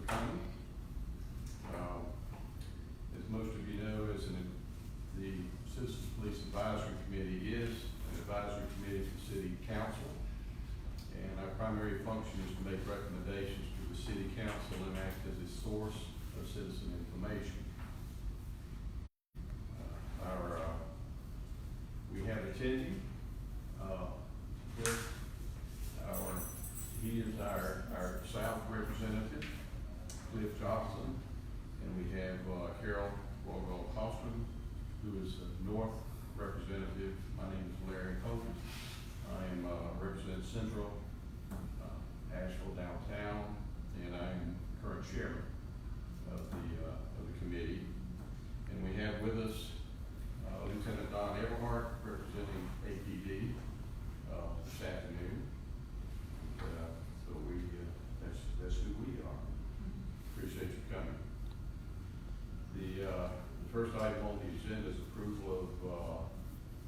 for coming. As most of you know, the Citizens Police Advisory Committee is an advisory committee for City Council. And our primary function is to make recommendations to the City Council and act as a source of citizen information. We have attending he is our South representative, Cliff Johnson, and we have Carol Costman, who is the North representative. My name is Larry Hogan. I am represent Central, Asheville downtown, and I am current chairman of the committee. And we have with us Lieutenant Don Everhart representing APD this afternoon. So that's who we are. Appreciate you coming. The first item on the agenda is approval of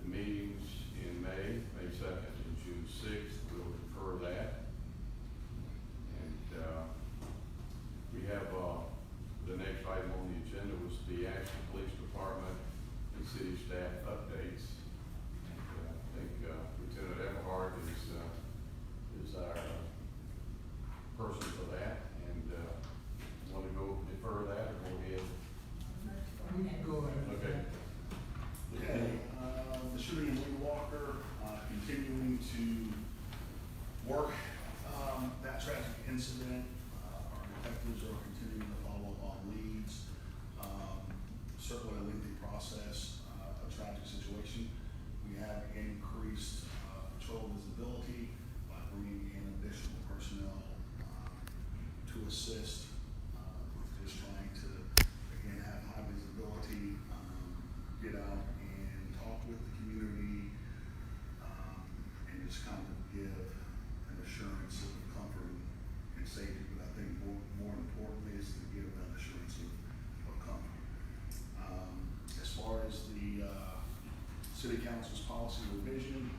the meetings in May 2nd and June 6th. We'll defer that. And we have the next item on the agenda was the Asheville Police Department and city staff updates. And I think Lieutenant Everhart is our person for that. And want to go defer that or go ahead? We can go ahead. Okay. Okay, the shooting of Lee Walker, continuing to work that tragic incident. Our detectives are continuing to follow up on leads. Certainly a lengthy process, a tragic situation. We have increased patrol visibility by bringing in additional personnel to assist with just trying to, again, have high visibility, get out and talk with the community, and just kind of give an assurance of comfort and safety. But I think more importantly is to give that assurance of comfort. As far as the City Council's policy revision,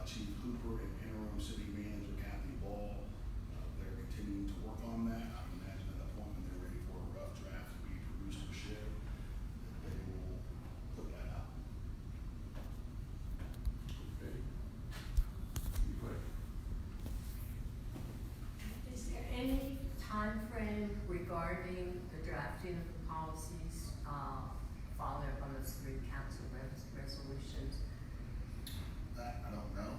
Chief Cooper and Interim City Manager Kathy Ball, they're continuing to work on that. I would imagine at that point when they're ready for a rough draft to be produced for ship, they will put that out. Okay. You go ahead. Is there any time frame regarding the drafting of the policies, following up on those three council resolutions? That I don't know.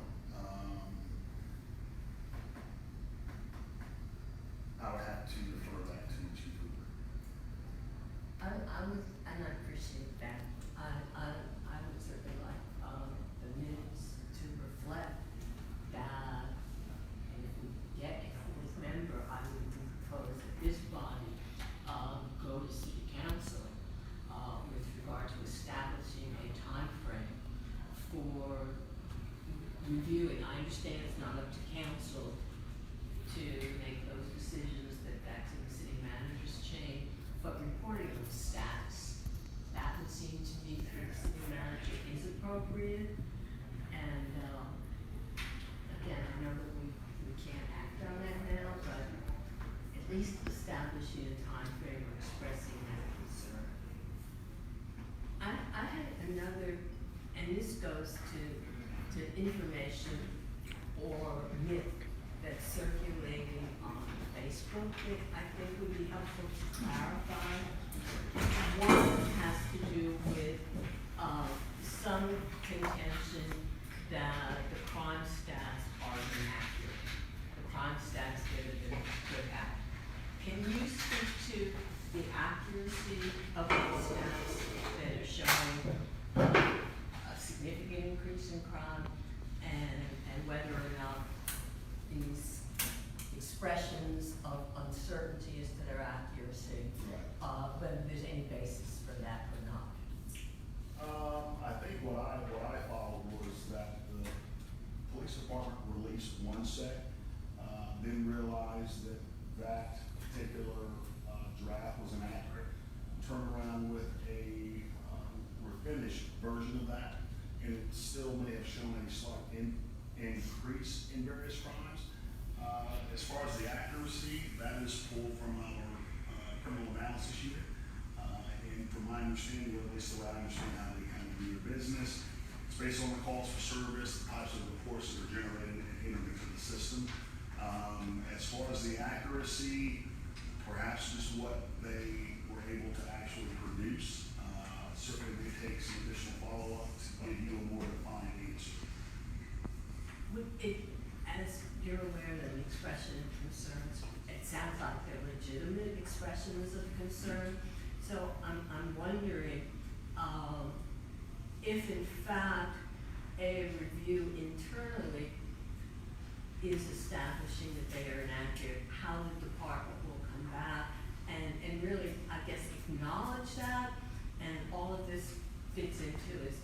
I would have to defer that to Chief Cooper. And I appreciate that. I would certainly like, the minutes to reflect that. And if we get a fourth member, I would propose that this body, go to city council, with regard to establishing a time frame for reviewing. I understand it's not up to council to make those decisions, that's in the city manager's chain, but reporting of status, that would seem to me through the city manager is appropriate. And again, I know that we can't act on that now, but at least establishing a time frame or expressing that concern. I had another, and this goes to information or myth that's circulating on Facebook that I think would be helpful to clarify. One has to do with some contention that the crime stats are inaccurate. The crime stats that have been put out. Can you speak to the accuracy of those stats that are showing a significant increase in crime, and whether or not these expressions of uncertainty as to their accuracy, whether there's any basis for that or not? I think what I followed was that the police department released one set, then realized that particular draft was inaccurate, turned around with a refinished version of that, and it still may have shown a slight increase in various crimes. As far as the accuracy, that is pulled from analysis unit. And from my understanding, or at least the way I understand how they kind of do their business, it's based on the calls for service, the types of reports that are generated and entered into the system. As far as the accuracy, perhaps just what they were able to actually produce. Certainly may take some additional follow-up to give you a more defined answer. Would it, as you're aware of the expression of concerns, it sounds like they're legitimate expressions of concern. So I'm wondering, if in fact a review internally is establishing that they are inaccurate, how the department will come back and really, I guess, acknowledge that. And all of this fits into, as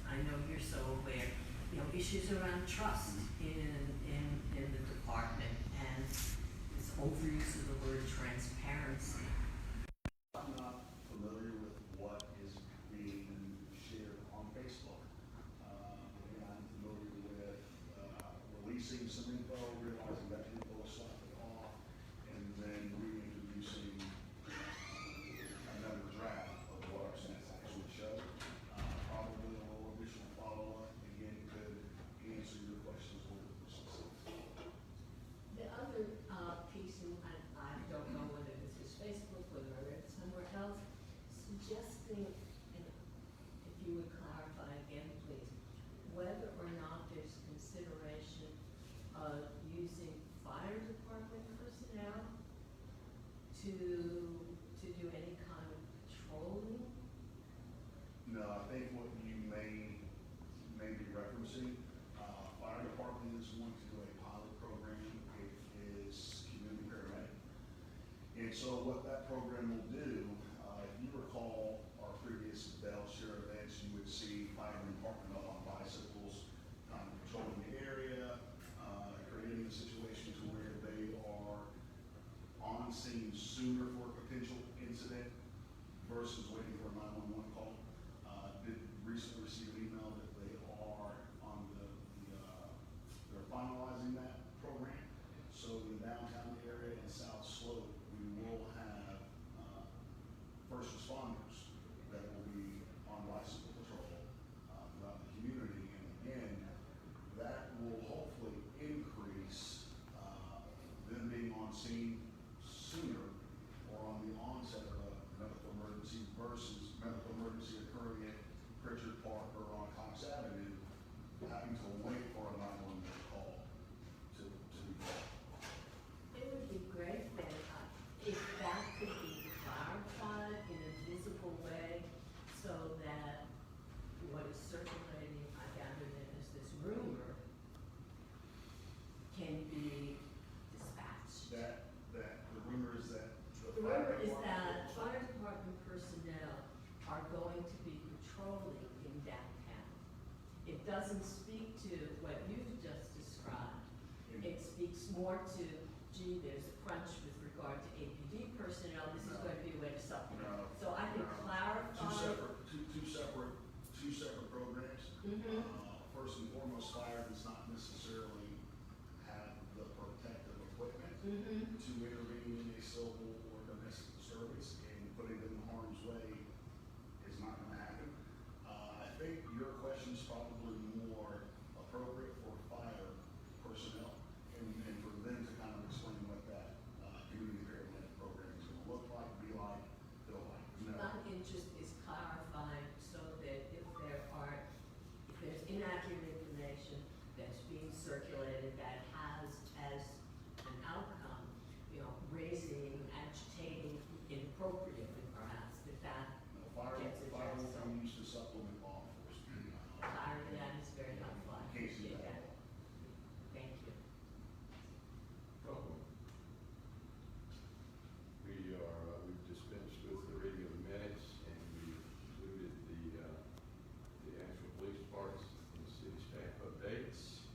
I know you're so aware, issues around trust in the department and this overuse of the word transparency. I'm not familiar with what is being shared on Facebook. Again, I'm familiar with releasing some info, realizing that info is slightly off, and then reintroducing another draft of what our stats actually show. Probably a little additional follow-up, again, could answer your questions a little more specifically. The other piece, and I don't know whether this is Facebook, whether I read it somewhere else, suggesting, and if you would clarify again, please, whether or not there's consideration of using fire department personnel to do any kind of patrolling. No, I think what you may be referencing, fire department is going to do a pilot program. It is community paramedic. And so what that program will do, if you recall our previous Bell Share events, you would see fire department up on bicycles, patrolling the area, creating a situation to where they are on scene sooner for a potential incident versus waiting for a 911 call. Did recently receive an email that they are on they're finalizing that program. So in the downtown area and South Slope, we will have first responders that will be on bicycle patrol throughout the community. And again, that will hopefully increase them being on scene sooner or on the onset of a medical emergency versus medical emergency occurring at Pritchard Park or on Cox Avenue, having to wait for a 911 call to be called. It would be great then, if that could be clarified in a visible way so that what is circulating, I gather that is this rumor, can be dispatched. The rumor is that The rumor is that fire department personnel are going to be patrolling in downtown. It doesn't speak to what you've just described. It speaks more to, gee, there's a crunch with regard to APD personnel, this is going to be a way to supplement. No. So I can clarify. Two separate programs. First and foremost, fire does not necessarily have the protective equipment to intervene in a civil or domestic disturbance, and putting them in harm's way is not going to happen. I think your question is probably more appropriate for fire personnel and for them to kind of explain what that community paramedic program is going to look like, be like, feel like. No. My interest is clarifying so that if there's inaccurate information that's being circulated that has as an outcome, raising, agitating inappropriately perhaps, that No, fire gets will addressed. So be used to supplement law enforcement. that is very helpful. I Case appreciate that. that. Thank you. Welcome. We've dispensed with the reading of the minutes, and we've included the actual police parts in the city staff updates.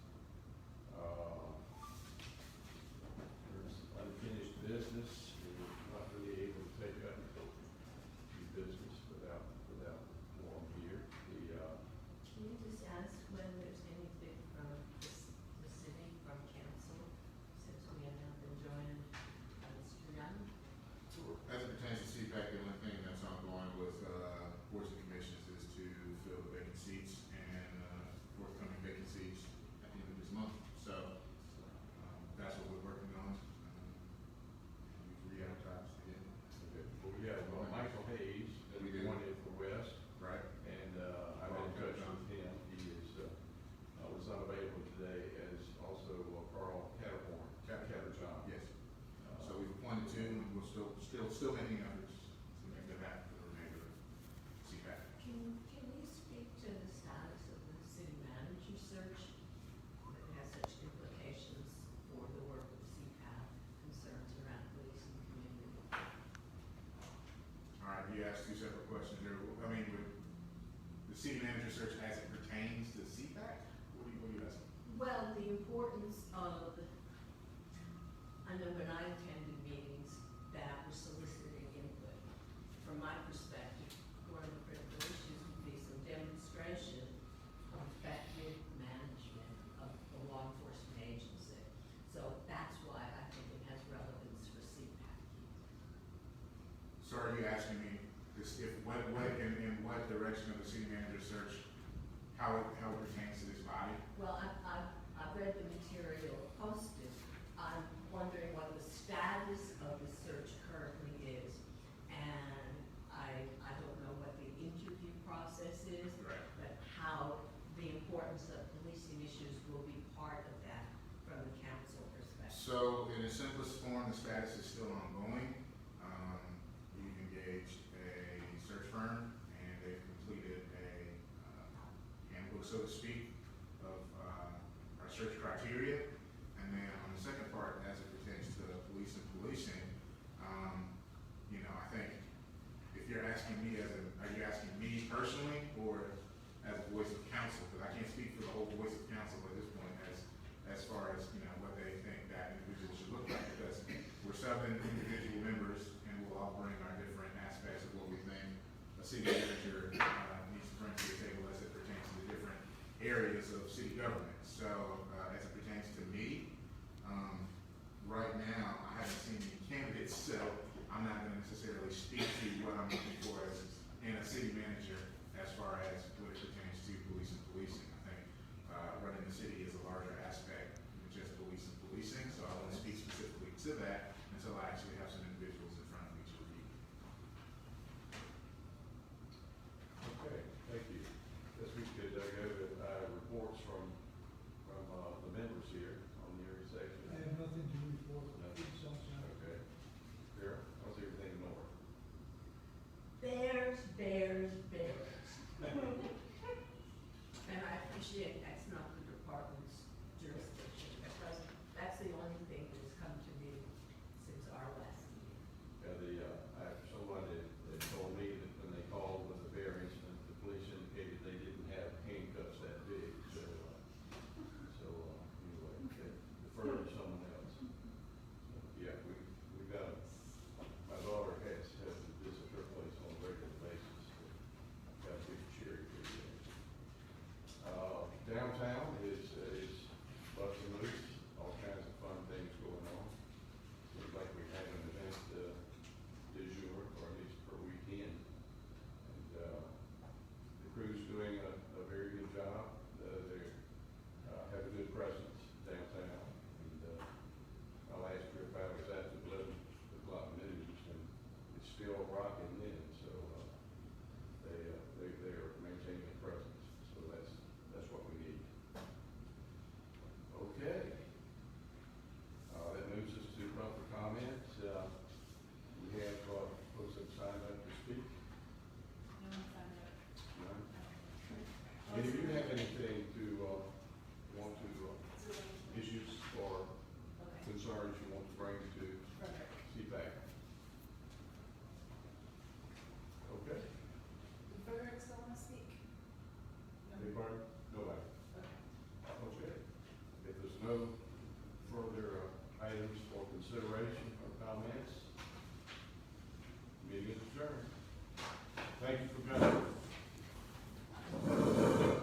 we'll still making efforts to make that happen for the remainder of CPAC. Can you speak to the status of the city manager search that has such implications for the work of CPAC, concerns around police and community? All right, you asked two separate questions there. I mean, with the city manager search as it pertains to CPAC, what are you asking? Well, the importance of, I know when I attended meetings that were soliciting input, from my perspective, one of the critical issues would be some demonstration of effective management of the law enforcement agency. So that's why I think it has relevance for CPAC. So are you asking me this, if, in what direction of the city manager search, how it pertains to this body? Well, I've read the material posted. I'm wondering what the status of the search currently is. And I don't know what the interview process is. Right. But how the importance of policing issues will be part of that from the council perspective. So in its simplest form, the status is still ongoing. We've engaged a search firm and they've completed a handbook, so to speak, of our search criteria. And then on the second part, as it pertains to police and policing, you know, I think if you're asking me are you asking me personally or as a voice of counsel? Because I can't speak for the whole voice of counsel at this point as far as, you know, what they think that individual should look like, because we're 7 individual members and we'll all bring our different aspects of what we think a city manager needs to bring to the table as it pertains to the different areas of city government. So as it pertains to me, right now I haven't seen any candidates, so I'm not going to necessarily speak to what I'm looking for in a city manager as far as what it pertains to police and policing. I think running the city is a larger aspect than just police and policing, so I won't speak specifically to that until I actually have some individuals in front of me to review. Okay, thank you. Guess we could go to reports from the members here on the area section. I have nothing to report. Nothing. It's outside. Okay. Carol, how's everything in order? Bears. And I appreciate that's not the department's jurisdiction, because that's the only thing that's come to me since our last meeting. Yeah, somebody that told me that when they called with a bear incident, the police indicated they didn't have handcuffs that big, so anyway, they deferred to someone else. So, yeah, we got, my daughter has to visit her place on a regular basis, so got a big cherry tree there. Downtown is busting loose, all kinds of fun things going on. Seems like we have an event du jour, or at least per weekend. And the crew's doing a very good job. They have a good presence downtown. And my last trip I was at the 11 o'clock news, and it's still rocking then. So they are maintaining a presence. So that's what we need. Okay. That moves us to public comment. We have folks that signed up to speak. No one signed up. None? And if you have anything to want to issues or Okay. concerns you want to bring to Perfect. CPAC? Okay. Does Frederick still want to speak? No. Anybody? Nobody? Okay. Okay. If there's no